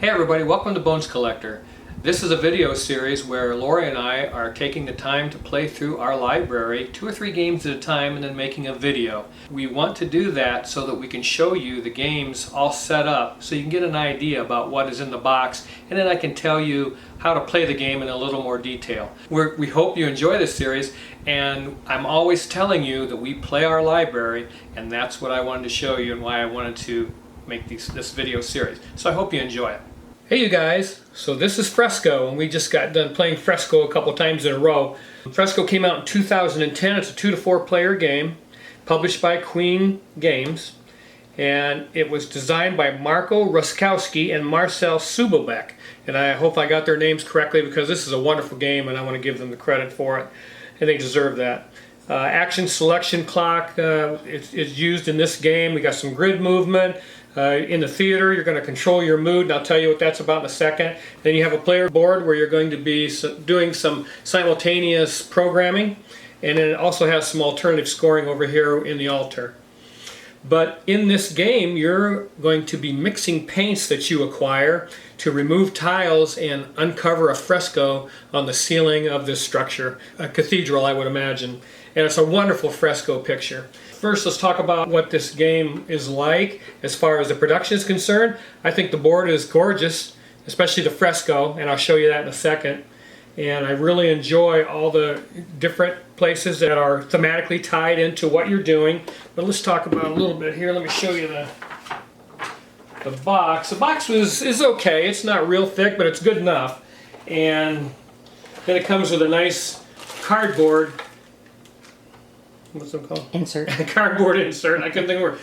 Hey everybody, welcome to Bones Collector. This is a video series where Lori and I are taking the time to play through our library 2 or 3 games at a time and then making a video. We want to do that so that we can show you the games all set up so you can get an idea about what is in the box, and then I can tell you how to play the game in a little more detail. We hope you enjoy this series, and I'm always telling you that we play our library, and that's what I wanted to show you and why I wanted to make this video series. So I hope you enjoy it. Hey you guys, so this is Fresco, and we just got done playing Fresco a couple times in a row. Fresco came out in 2010. It's a 2 to 4 player game, published by Queen Games, and it was designed by Marco Ruskowski and Marcel Subelbeck. And I hope I got their names correctly because this is a wonderful game and I want to give them the credit for it, and they deserve that. Action selection clock is used in this game. We got some grid movement. In the theater, you're going to control your mood, and I'll tell you what that's about in a second. Then you have a player board where you're going to be doing some simultaneous programming, and then it also has some alternative scoring over here in the altar. But in this game, you're going to be mixing paints that you acquire to remove tiles and uncover a fresco on the ceiling of this structure, a cathedral, I would imagine. And it's a wonderful fresco picture. First, let's talk about what this game is like as far as the production is concerned. I think the board is gorgeous, especially the fresco, and I'll show you that in a second. And I really enjoy all the different places that are thematically tied into what you're doing. But let's talk about a little bit here. Let me show you the box. The box is okay. It's not real thick, but it's good enough. And then it comes with a nice cardboard. What's it called? Insert. Cardboard insert. I couldn't think of a word.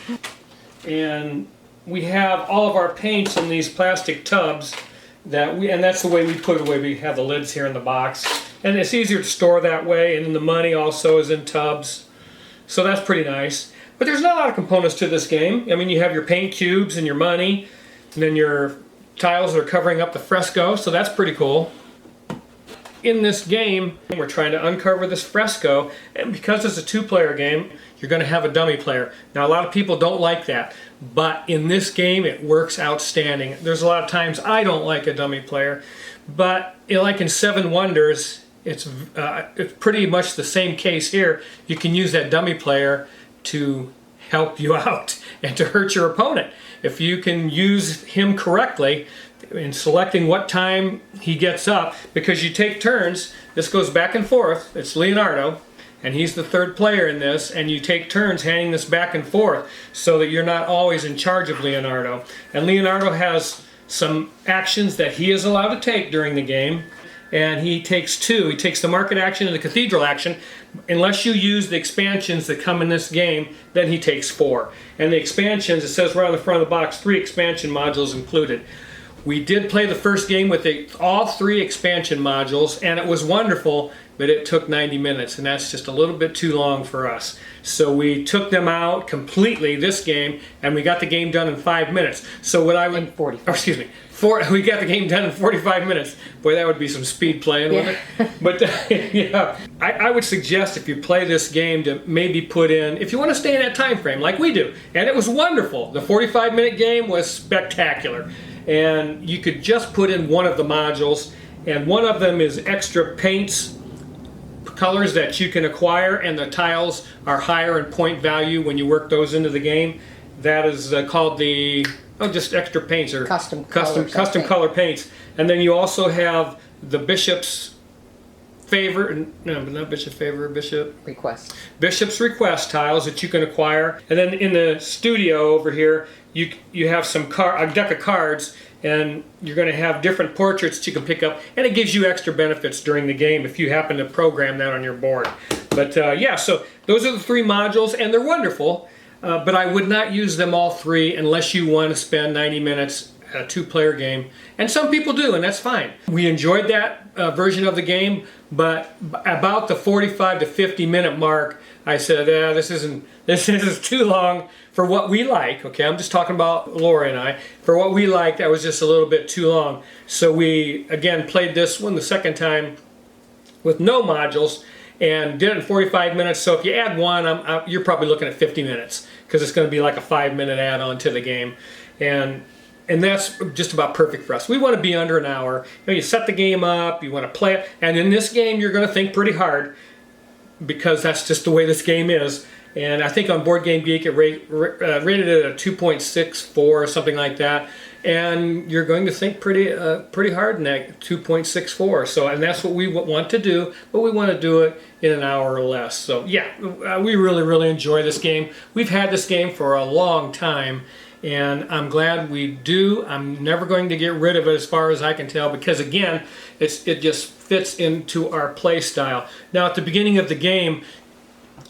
And we have all of our paints in these plastic tubs and that's the way we put it away. We have the lids here in the box, and it's easier to store that way. And then the money also is in tubs, so that's pretty nice. But there's not a lot of components to this game. I mean, you have your paint cubes and your money, and then your tiles that are covering up the fresco, so that's pretty cool. In this game, we're trying to uncover this fresco, and because it's a 2-player game, you're going to have a dummy player. Now, a lot of people don't like that, but in this game, it works outstanding. There's a lot of times I don't like a dummy player, but like in 7 Wonders, it's pretty much the same case here. You can use that dummy player to help you out and to hurt your opponent. If you can use him correctly in selecting what time he gets up, because you take turns, this goes back and forth. It's Leonardo, and he's the 3rd player in this, and you take turns handing this back and forth so that you're not always in charge of Leonardo. And Leonardo has some actions that he is allowed to take during the game, and he takes 2. He takes the market action and the cathedral action. Unless you use the expansions that come in this game, then he takes 4. And the expansions, it says right on the front of the box, 3 expansion modules included. We did play the first game with all 3 expansion modules, and it was wonderful, but it took 90 minutes, and that's just a little bit too long for us. So we took them out completely this game, and we got the game done in 5 minutes. So what I would... 45. Oh, excuse me. We got the game done in 45 minutes. Boy, that would be some speed playing, wouldn't it? But yeah, I would suggest if you play this game to maybe put in, if you want to stay in that time frame like we do. And it was wonderful. The 45-minute game was spectacular. And you could just put in one of the modules, and one of them is extra paints, colors that you can acquire, and the tiles are higher in point value when you work those into the game. That is called the... Oh, just extra paints or custom color paints. And then you also have the bishop's favor, no, not bishop favor, bishop request. Bishop's request tiles that you can acquire. And then in the studio over here, you have a deck of cards, and you're going to have different portraits that you can pick up, and it gives you extra benefits during the game if you happen to program that on your board. But yeah, so those are the 3 modules, and they're wonderful. But I would not use them all 3 unless you want to spend 90 minutes at a 2-player game. And some people do, and that's fine. We enjoyed that version of the game, but about the 45 to 50 minute mark, I said, this is too long for what we like. Okay, I'm just talking about Laura and I. For what we like, that was just a little bit too long. So we, again, played this one the second time with no modules, and did it in 45 minutes. So if you add one, you're probably looking at 50 minutes because it's going to be like a 5-minute add-on to the game. And And that's just about perfect for us. We want to be under an hour. You set the game up, you want to play it, and in this game you're going to think pretty hard because that's just the way this game is. And I think on Board Game Geek it rated it a 2.64 or something like that. And you're going to think pretty hard in that 2.64. So, and that's what we want to do, but we want to do it in an hour or less. So yeah, we really enjoy this game. We've had this game for a long time, and I'm glad we do. I'm never going to get rid of it as far as I can tell, because again, it just fits into our play style. Now at the beginning of the game,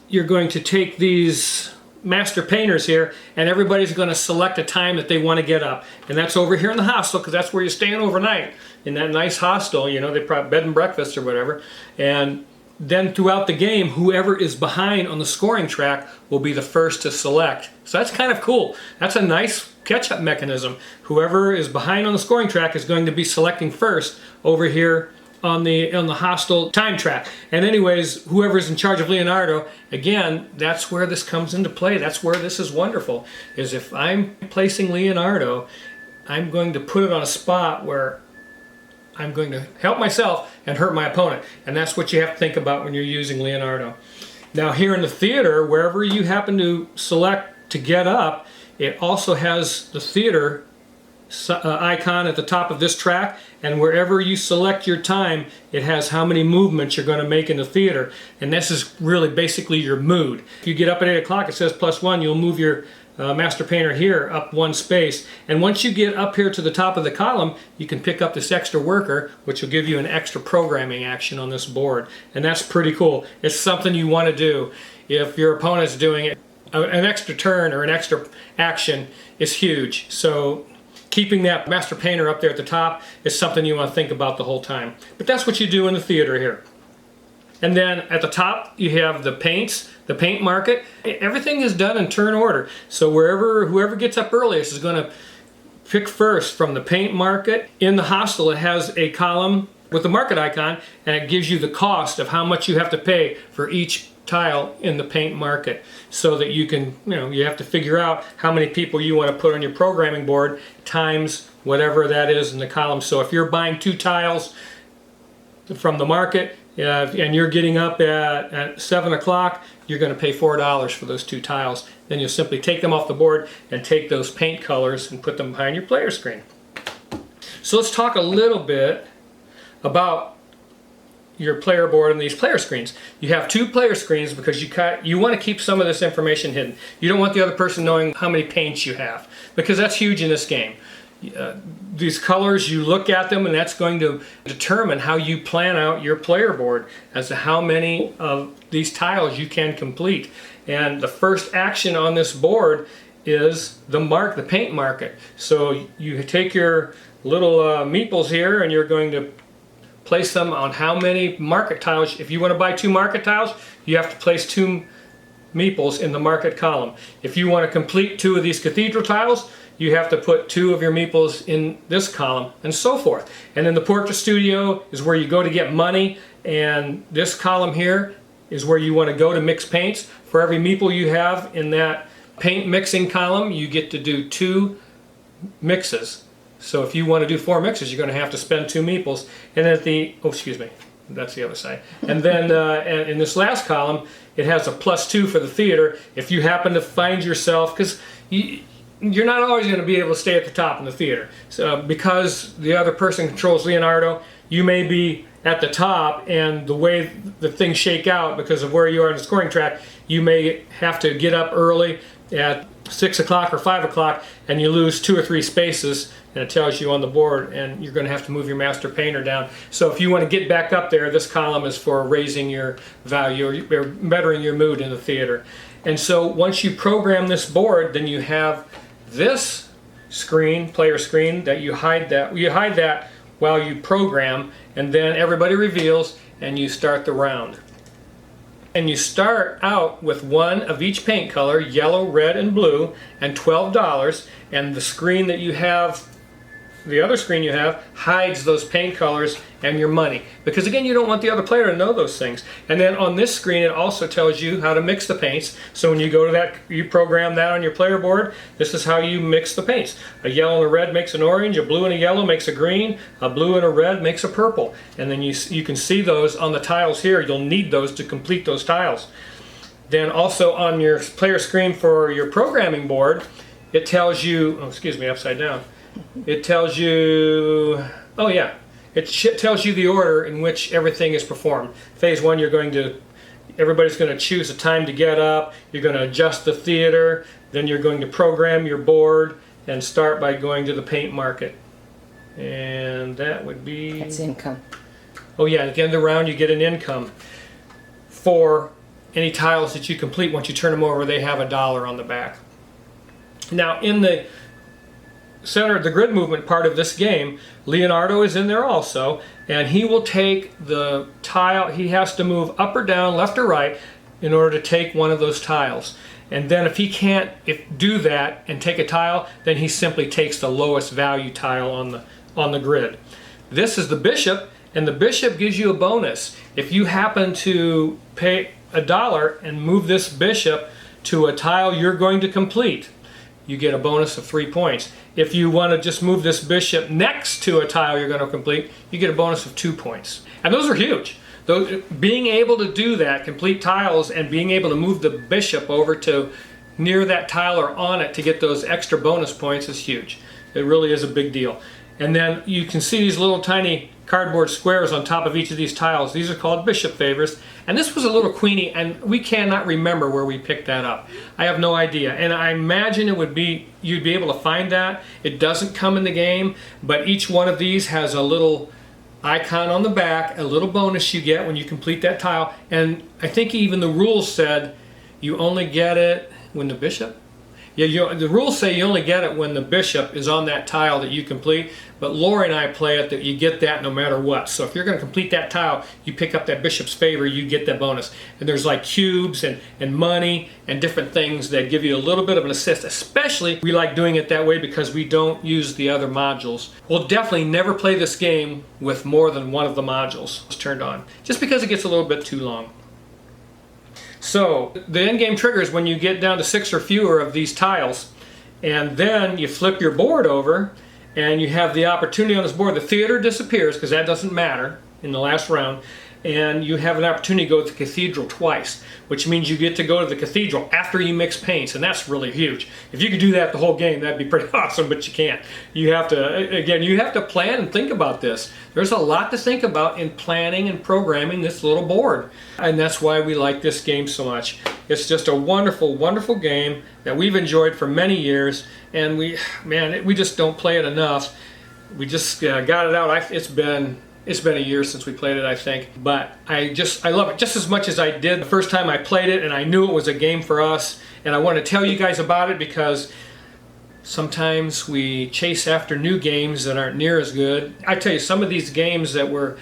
you're going to take these master painters here, and everybody's going to select a time that they want to get up, and that's over here in the hostel, because that's where you're staying overnight, in that nice hostel. You know, they probably bed and breakfast or whatever. And then throughout the game, whoever is behind on the scoring track will be the first to select. So that's kind of cool. That's a nice catch-up mechanism. Whoever is behind on the scoring track is going to be selecting first over here on the hostel time track. And anyways, whoever's in charge of Leonardo, again, that's where this comes into play. That's where this is wonderful, is if I'm placing Leonardo, I'm going to put it on a spot where I'm going to help myself and hurt my opponent. And that's what you have to think about when you're using Leonardo. Now here in the theater, wherever you happen to select to get up, it also has the theater icon at the top of this track, and wherever you select your time, it has how many movements you're going to make in the theater. And this is really basically your mood. If you get up at 8 o'clock, it says +1, you'll move your master painter here up 1 space. And once you get up here to the top of the column, you can pick up this extra worker, which will give you an extra programming action on this board. And that's pretty cool. It's something you want to do. If your opponent's doing it, an extra turn or an extra action is huge. So keeping that master painter up there at the top is something you want to think about the whole time. But that's what you do in the theater here. And then at the top you have the paints, the paint market. Everything is done in turn order. So whoever gets up earliest is going to pick first from the paint market. In the hostel it has a column with the market icon, and it gives you the cost of how much you have to pay for each tile in the paint market, so that you can, you have to figure out how many people you want to put on your programming board times whatever that is in the column. So if you're buying 2 tiles from the market and you're getting up at 7 o'clock, you're going to pay $4 for those 2 tiles. Then you'll simply take them off the board and take those paint colors and put them behind your player screen. So let's talk a little bit about your player board and these player screens. You have 2 player screens because you want to keep some of this information hidden. You don't want the other person knowing how many paints you have, because that's huge in this game. These colors, you look at them, and that's going to determine how you plan out your player board as to how many of these tiles you can complete. And the first action on this board is the paint market. So you take your little meeples here, and you're going to place them on how many market tiles. If you want to buy 2 market tiles, you have to place 2 meeples in the market column. If you want to complete 2 of these cathedral tiles, you have to put 2 of your meeples in this column, and so forth. And then the portrait studio is where you go to get money, and this column here is where you want to go to mix paints. For every meeple you have in that paint mixing column, you get to do 2 mixes. So if you want to do 4 mixes, you're going to have to spend 2 meeples. And at the, that's the other side. And then in this last column, it has a +2 for the theater. If you happen to find yourself, because you're not always going to be able to stay at the top in the theater. So because the other person controls Leonardo, you may be at the top, and the way the things shake out because of where you are in the scoring track, you may have to get up early at 6 o'clock or 5 o'clock, and you lose 2 or 3 spaces, and it tells you on the board, and you're going to have to move your master painter down. So if you want to get back up there, this column is for raising your value or bettering your mood in the theater. And so once you program this board, then you have this screen, player screen, that you hide that while you program, and then everybody reveals, and you start the round. And you start out with 1 of each paint color, yellow, red, and blue, and $12. And the screen that you have the other screen you have hides those paint colors and your money. Because again, you don't want the other player to know those things. And then on this screen, it also tells you how to mix the paints. So when you go to that, you program that on your player board. This is how you mix the paints. A yellow and a red makes an orange, a blue and a yellow makes a green, a blue and a red makes a purple. And then you can see those on the tiles here. You'll need those to complete those tiles. Then also on your player screen for your programming board, it tells you, oh, excuse me, upside down. It tells you, oh yeah, it tells you the order in which everything is performed. Phase 1, everybody's going to choose a time to get up, you're going to adjust the theater, then you're going to program your board and start by going to the paint market. And that would be... That's income. Oh yeah, at the end of the round you get an income. For any tiles that you complete, once you turn them over, they have $1 on the back. Now in the center of the grid movement part of this game, Leonardo is in there also, and he will take the tile. He has to move up or down, left or right, in order to take one of those tiles. And then if he can't do that and take a tile, then he simply takes the lowest value tile on the grid. This is the bishop, and the bishop gives you a bonus. If you happen to pay $1 and move this bishop to a tile you're going to complete, you get a bonus of 3 points. If you want to just move this bishop next to a tile you're going to complete, you get a bonus of 2 points. And those are huge. Being able to do that, complete tiles, and being able to move the bishop over to near that tile or on it to get those extra bonus points is huge. It really is a big deal. And then you can see these little tiny cardboard squares on top of each of these tiles. These are called bishop favors. And this was a little queenie, and we cannot remember where we picked that up. I have no idea. And I imagine you'd be able to find that. It doesn't come in the game, but each one of these has a little icon on the back, a little bonus you get when you complete that tile. And I think even the rules said you only get it when the bishop. Yeah, the rules say you only get it when the bishop is on that tile that you complete, but Lori and I play it that you get that no matter what. So if you're going to complete that tile, you pick up that bishop's favor, you get that bonus. And there's like cubes and money and different things that give you a little bit of an assist. Especially, we like doing it that way because we don't use the other modules. We'll definitely never play this game with more than one of the modules turned on, just because it gets a little bit too long. So the end game triggers when you get down to 6 or fewer of these tiles, and then you flip your board over and you have the opportunity on this board. The theater disappears because that doesn't matter in the last round, and you have an opportunity to go to the cathedral twice, which means you get to go to the cathedral after you mix paints, and that's really huge. If you could do that the whole game, that'd be pretty awesome, but you can't. You have to, again, you have to plan and think about this. There's a lot to think about in planning and programming this little board, and that's why we like this game so much. It's just a wonderful, wonderful game that we've enjoyed for many years, and we just don't play it enough. We just got it out. It's been a year since we played it, I think, but I love it just as much as I did the first time I played it, and I knew it was a game for us, and I want to tell you guys about it because sometimes we chase after new games that aren't near as good. I tell you, some of these games that were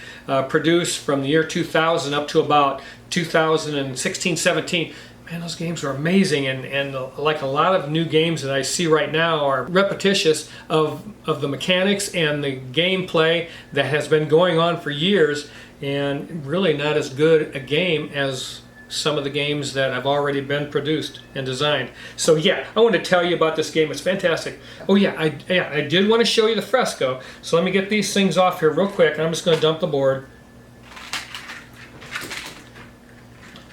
produced from the year 2000 up to about 2016, 17, man, those games were amazing, and like a lot of new games that I see right now are repetitious of the mechanics and the gameplay that has been going on for years, and really not as good a game as some of the games that have already been produced and designed. So yeah, I want to tell you about this game. It's fantastic. Oh yeah, I did want to show you the Fresco, so let me get these things off here real quick. I'm just going to dump the board,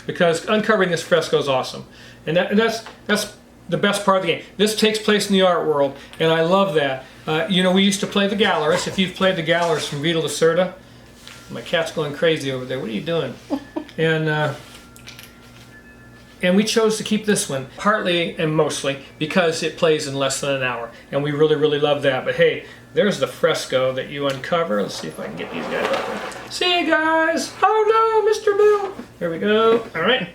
because uncovering this Fresco is awesome. And that's the best part of the game. This takes place in the art world, and I love that. You know, we used to play the Galleries. If you've played the Galleries from Vita Lacerda, my cat's going crazy over there. What are you doing? And we chose to keep this one, partly and mostly because it plays in less than an hour. And we really, really love that. But hey, there's the Fresco that you uncover. Let's see if I can get these guys open. See you guys! Oh no, Mr. Bill! There we go. All right.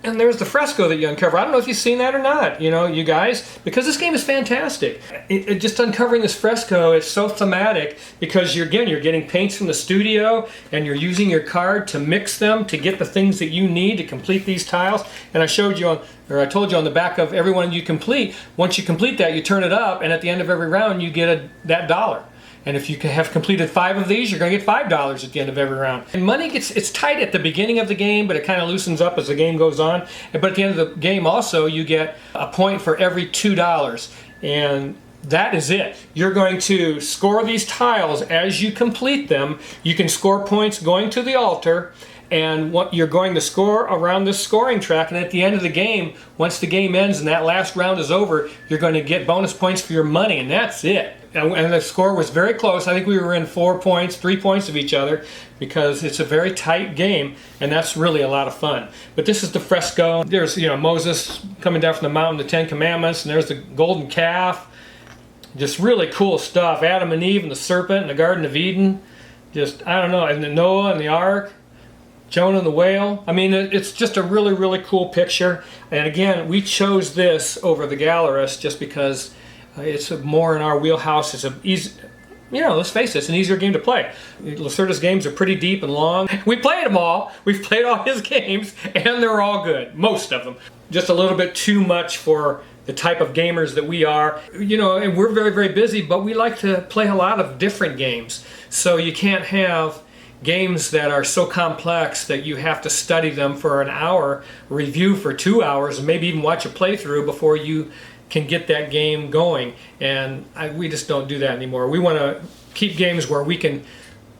And there's the fresco that you uncover. I don't know if you've seen that or not, you know, you guys, because this game is fantastic. Just uncovering this fresco is so thematic because you're getting paints from the studio and you're using your card to mix them to get the things that you need to complete these tiles. And I told you on the back of every one you complete, once you complete that, you turn it up, and at the end of every round you get that dollar. And if you have completed 5 of these, you're going to get $5 at the end of every round. And money it's tight at the beginning of the game, but it kind of loosens up as the game goes on. But at the end of the game also, you get a point for every $2. And that is it. You're going to score these tiles as you complete them. You can score points going to the altar, and what you're going to score around this scoring track, and at the end of the game, once the game ends and that last round is over, you're going to get bonus points for your money, and that's it. And the score was very close. I think we were in 4 points, 3 points of each other, because it's a very tight game, and that's really a lot of fun. But this is the fresco. There's, you know, Moses coming down from the mountain, the 10 Commandments, and there's the golden calf. Just really cool stuff. Adam and Eve and the serpent in the Garden of Eden. Just, I don't know, and the Noah and the ark. Jonah and the whale. I mean, it's just a really, really cool picture. And again, we chose this over the Gallerist just because it's more in our wheelhouse. It's a easy, you know, let's face it, it's an easier game to play. Lacerda's games are pretty deep and long. We played them all. We've played all his games, and they're all good. Most of them. Just a little bit too much for the type of gamers that we are. You know, and we're very, very busy, but we like to play a lot of different games. So you can't have games that are so complex that you have to study them for an hour, review for 2 hours, and maybe even watch a playthrough before you can get that game going. And we just don't do that anymore. We want to keep games where we can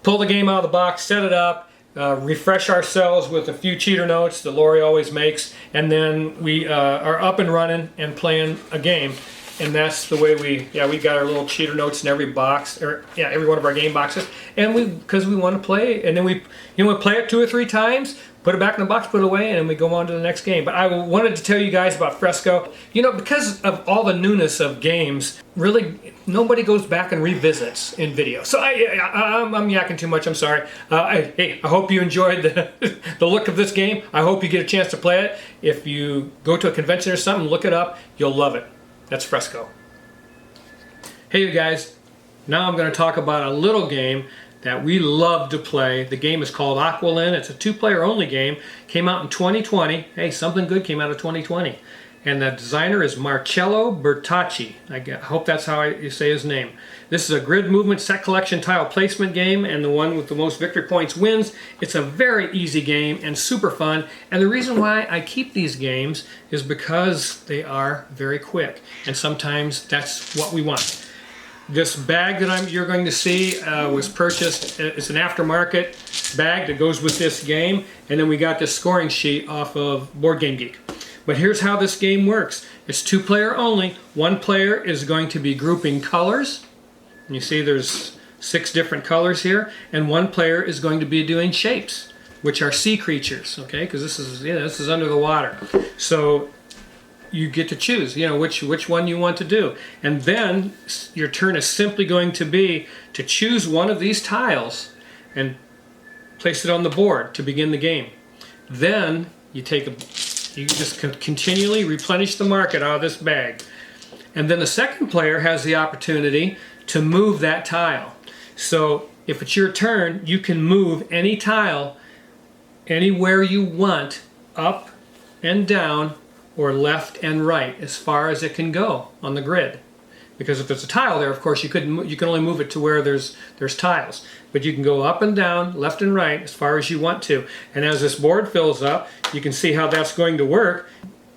pull the game out of the box, set it up, refresh ourselves with a few cheater notes that Lori always makes, and then we are up and running and playing a game. And that's the way we got our little cheater notes in every box, or every one of our game boxes. And because we want to play, and then we play it 2 or 3 times, put it back in the box, put it away, and then we go on to the next game. But I wanted to tell you guys about Fresco. You know, because of all the newness of games, really nobody goes back and revisits in video. So I'm yakking too much. I'm sorry. Hey, I hope you enjoyed the look of this game. I hope you get a chance to play it. If you go to a convention or something, look it up. You'll love it. That's Fresco. Hey you guys, now I'm going to talk about a little game that we love to play. The game is called Aqualin. It's a 2-player only game. Came out in 2020. Hey, something good came out of 2020. And the designer is Marcello Bertacci. I hope that's how you say his name. This is a grid movement set collection tile placement game, and the one with the most victory points wins. It's a very easy game and super fun. And the reason why I keep these games is because they are very quick. And sometimes that's what we want. This bag that you're going to see was purchased. It's an aftermarket bag that goes with this game. And then we got this scoring sheet off of Board Game Geek. But here's how this game works. It's 2-player only. One player is going to be grouping colors. And you see there's 6 different colors here. And one player is going to be doing shapes, which are sea creatures, okay? Because this is under the water. So you get to choose, you know, which one you want to do. And then your turn is simply going to be to choose one of these tiles and place it on the board to begin the game. Then you just continually replenish the market out of this bag. And then the second player has the opportunity to move that tile. So if it's your turn, you can move any tile anywhere you want, up and down or left and right, as far as it can go on the grid. Because if there's a tile there, of course, you can only move it to where there's tiles. But you can go up and down, left and right, as far as you want to. And as this board fills up, you can see how that's going to work.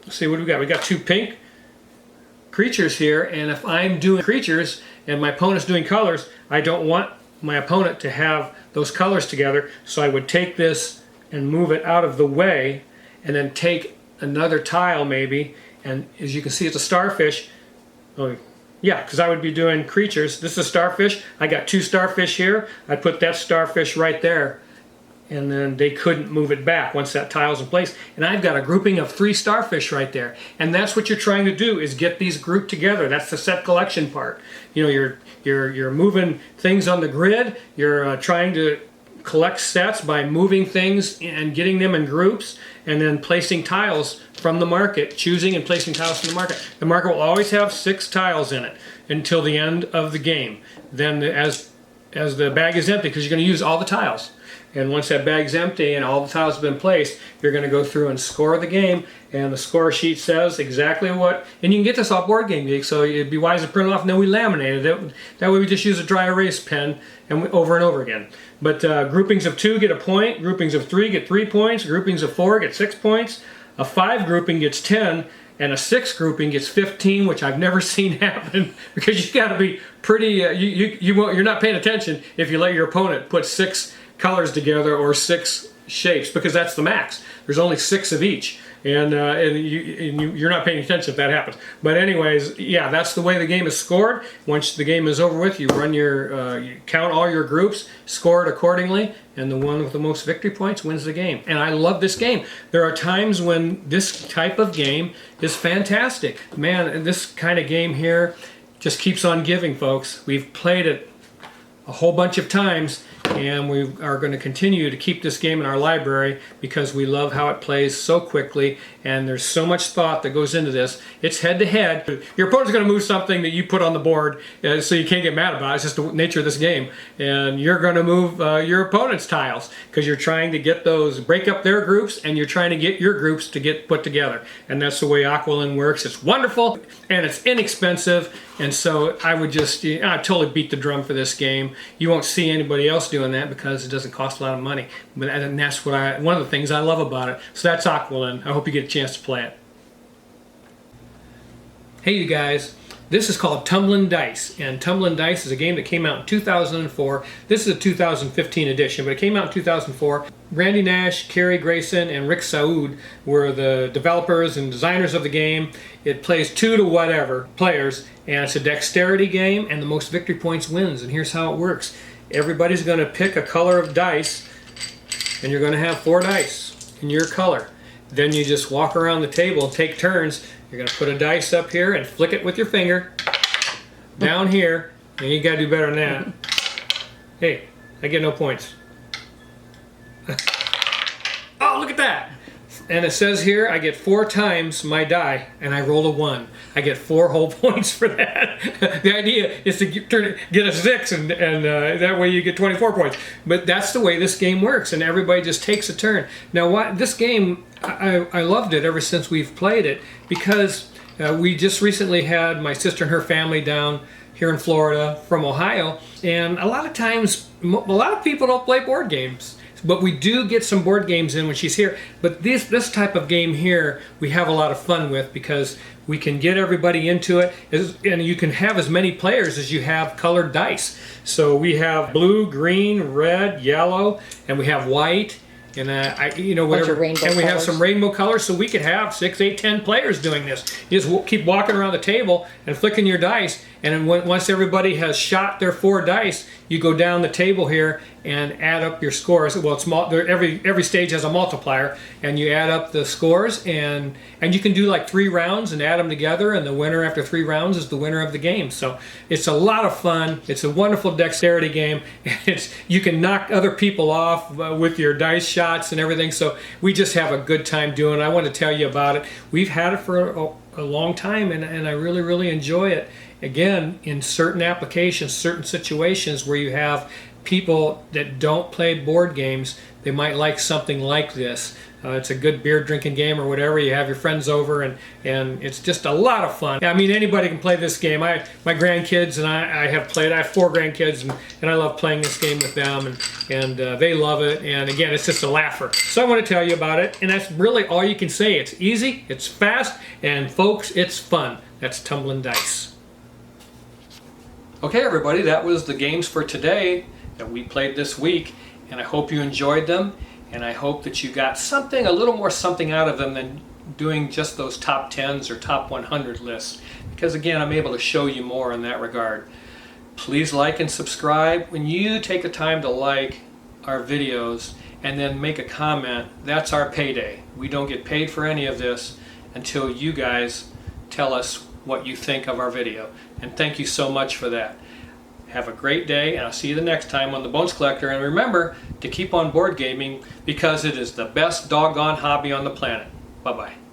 Let's see what we got. We got 2 pink creatures here, and if I'm doing creatures and my opponent's doing colors, I don't want my opponent to have those colors together, so I would take this and move it out of the way, and then take another tile maybe, and as you can see, it's a starfish. Oh, yeah, because I would be doing creatures. This is a starfish. I got 2 starfish here. I put that starfish right there, and then they couldn't move it back once that tile's in place. And I've got a grouping of 3 starfish right there. And that's what you're trying to do, is get these grouped together. That's the set collection part. You know, you're moving things on the grid. You're trying to collect sets by moving things and getting them in groups, and then placing tiles from the market, choosing and placing tiles from the market. The market will always have 6 tiles in it until the end of the game. Then as the bag is empty, because you're going to use all the tiles, and once that bag's empty and all the tiles have been placed, you're going to go through and score the game, and the score sheet says exactly what, and you can get this off Board Game Geek, so it'd be wise to print it off, and then we laminated it. That way we just use a dry erase pen and over and over again. But groupings of 2 get a point, groupings of 3 get 3 points, groupings of 4 get 6 points, a 5 grouping gets 10, and a 6 grouping gets 15, which I've never seen happen, because you got to be pretty, you're not paying attention if you let your opponent put 6 colors together or 6 shapes, because that's the max. There's only 6 of each, and you're not paying attention if that happens. But anyways, yeah, that's the way the game is scored. Once the game is over with, you run you count all your groups, score it accordingly, and the one with the most victory points wins the game. And I love this game. There are times when this type of game is fantastic. Man, this kind of game here just keeps on giving, folks. We've played it a whole bunch of times, and we are going to continue to keep this game in our library because we love how it plays so quickly, and there's so much thought that goes into this. It's head to head. Your opponent's going to move something that you put on the board, so you can't get mad about it. It's just the nature of this game. And you're going to move your opponent's tiles because you're trying to get those, break up their groups, and you're trying to get your groups to get put together. And that's the way Aqualin works. It's wonderful, and it's inexpensive, and so I would just, I totally beat the drum for this game. You won't see anybody else doing that because it doesn't cost a lot of money. But and that's what one of the things I love about it. So that's Aqualin. I hope you get a chance to play it. Hey you guys, this is called Tumblin Dice, and Tumblin Dice is a game that came out in 2004. This is a 2015 edition, but it came out in 2004. Randy Nash, Kerry Grayson, and Rick Saoud were the developers and designers of the game. It plays 2 to whatever players, and it's a dexterity game, and the most victory points wins. And here's how it works. Everybody's going to pick a color of dice, and you're going to have 4 dice in your color. Then you just walk around the table and take turns. You're going to put a dice up here and flick it with your finger down here, and you got to do better than that. Hey, I get no points. Oh, look at that! And it says here I get 4 times my die, and I roll a 1. I get 4 whole points for that. The idea is to get a 6, and that way you get 24 points. But that's the way this game works, and everybody just takes a turn. Now, this game, I loved it ever since we've played it, because we just recently had my sister and her family down here in Florida from Ohio, and a lot of times, a lot of people don't play board games. But we do get some board games in when she's here. But this type of game here, we have a lot of fun with because we can get everybody into it, and you can have as many players as you have colored dice. So we have blue, green, red, yellow, and we have white, and whatever, and we have some rainbow colors. So we could have 6, 8, 10 players doing this. You just keep walking around the table and flicking your dice, and then once everybody has shot their 4 dice, you go down the table here and add up your scores. Well, it's every stage has a multiplier, and you add up the scores, and you can do like 3 rounds and add them together, and the winner after 3 rounds is the winner of the game. So it's a lot of fun. It's a wonderful dexterity game. You can knock other people off with your dice shots and everything. So we just have a good time doing it. I want to tell you about it. We've had it for a long time, and I really, really enjoy it. Again, in certain applications, certain situations where you have people that don't play board games, they might like something like this. It's a good beer drinking game or whatever. You have your friends over, and it's just a lot of fun. I mean, anybody can play this game. My grandkids and I have played. I have 4 grandkids, and I love playing this game with them, and they love it. And again, it's just a laugher. So I want to tell you about it, and that's really all you can say. It's easy, it's fast, and folks, it's fun. That's Tumblin Dice. Okay, everybody, that was the games for today that we played this week, and I hope you enjoyed them, and I hope that you got a little more something out of them than doing just those top 10s or top 100 lists, because again, I'm able to show you more in that regard. Please like and subscribe. When you take the time to like our videos and then make a comment, that's our payday. We don't get paid for any of this until you guys tell us what you think of our video, and thank you so much for that. Have a great day, and I'll see you the next time on The Bones Collector. And remember to keep on board gaming because it is the best doggone hobby on the planet. Bye-bye.